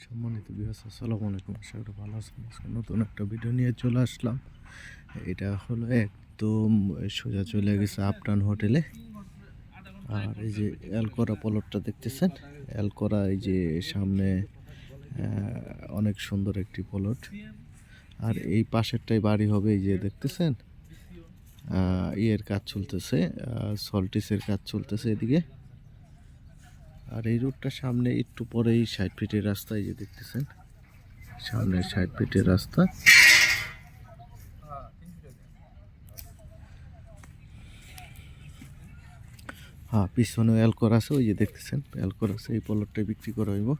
সম্মানিত ভিউয়ার্স, আসসালামু আলাইকুম। আশা করি ভালো আছেন। আজকে নতুন একটা ভিডিও নিয়ে চলে আসলাম। এটা হলো একদম সোজা চলে গেছে আপটাউন হোটেলে। আর এই যে এলকরা প্লটটা দেখতেছেন, এলকরা এই যে সামনে অনেক সুন্দর একটি প্লট। আর এই পাশেরটাই বাড়ি হবে, এই যে দেখতেছেন ইয়ের কাজ চলতেছে, সল্টিসের কাজ চলতেছে এদিকে। আর এই রোডটার সামনে একটু পরেই 60 ফিটের রাস্তা, এই যে দেখতেছেন সামনে 60 ফিটের রাস্তা। হ্যাঁ, পিছনে অ্যালকোর আছে, ওই যে দেখতেছেন অ্যালকোর আছে। এই প্লটটাই বিক্রি করা হইব।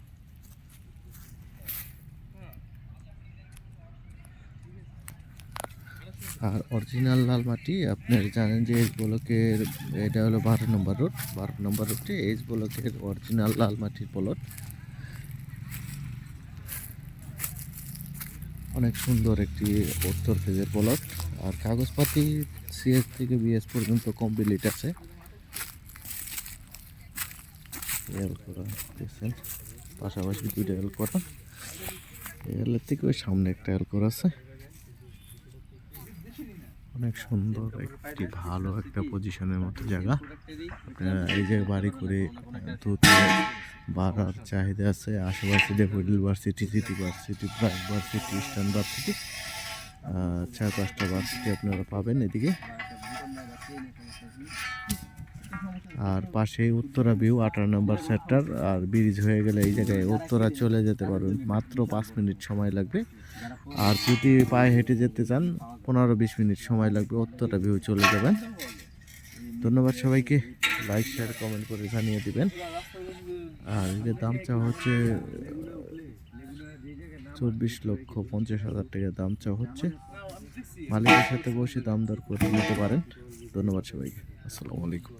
আর অরিজিনাল লাল মাটি আপনার জানেন যে এইচ ব্লকের, এটা হলো 12 নম্বর রোড। 12 নম্বর রোডে এইচ ব্লকের অরিজিনাল লাল মাটির প্লট। অনেক সুন্দর একটি উত্তর ফেজের প্লট। আর কাগজপাতি সিএস থেকে বিএস পর্যন্ত কমপ্লিট আছে। এল করা দেখছেন, পাশাপাশি দুইটা এল করা। এলের থেকে ওই সামনে একটা এল করা আছে। অনেক সুন্দর একটি ভালো একটা পজিশনের মতো জায়গা। আপনারা এই জায়গায় বাড়ি করে দ্রুত বাড়ার চাহিদা আছে। আশেপাশে ডেপুটি university, city varsity, BRAC varsity, eastern varsity, 4-5টা ভার্সিটি আপনারা পাবেন এদিকে। আর পাশেই উত্তরা ভিউ 18 নম্বর সেক্টর। আর ব্রিজ হয়ে গেলে এই জায়গায় উত্তরা চলে যেতে পারবেন, মাত্র 5 মিনিট সময় লাগবে। আর যদি পায়ে হেঁটে যেতে চান 15-20 মিনিট সময় লাগবে, উত্তরা ভিউ চলে যাবেন। ধন্যবাদ সবাইকে, লাইক শেয়ার কমেন্ট করে জানিয়ে দিবেন। আর এর দাম চাওয়া হচ্ছে 24,50,000 টাকা দাম চাওয়া হচ্ছে। মালিকের সাথে বসে দাম দর করে নিতে পারেন। ধন্যবাদ সবাইকে, আসসালামু আলাইকুম।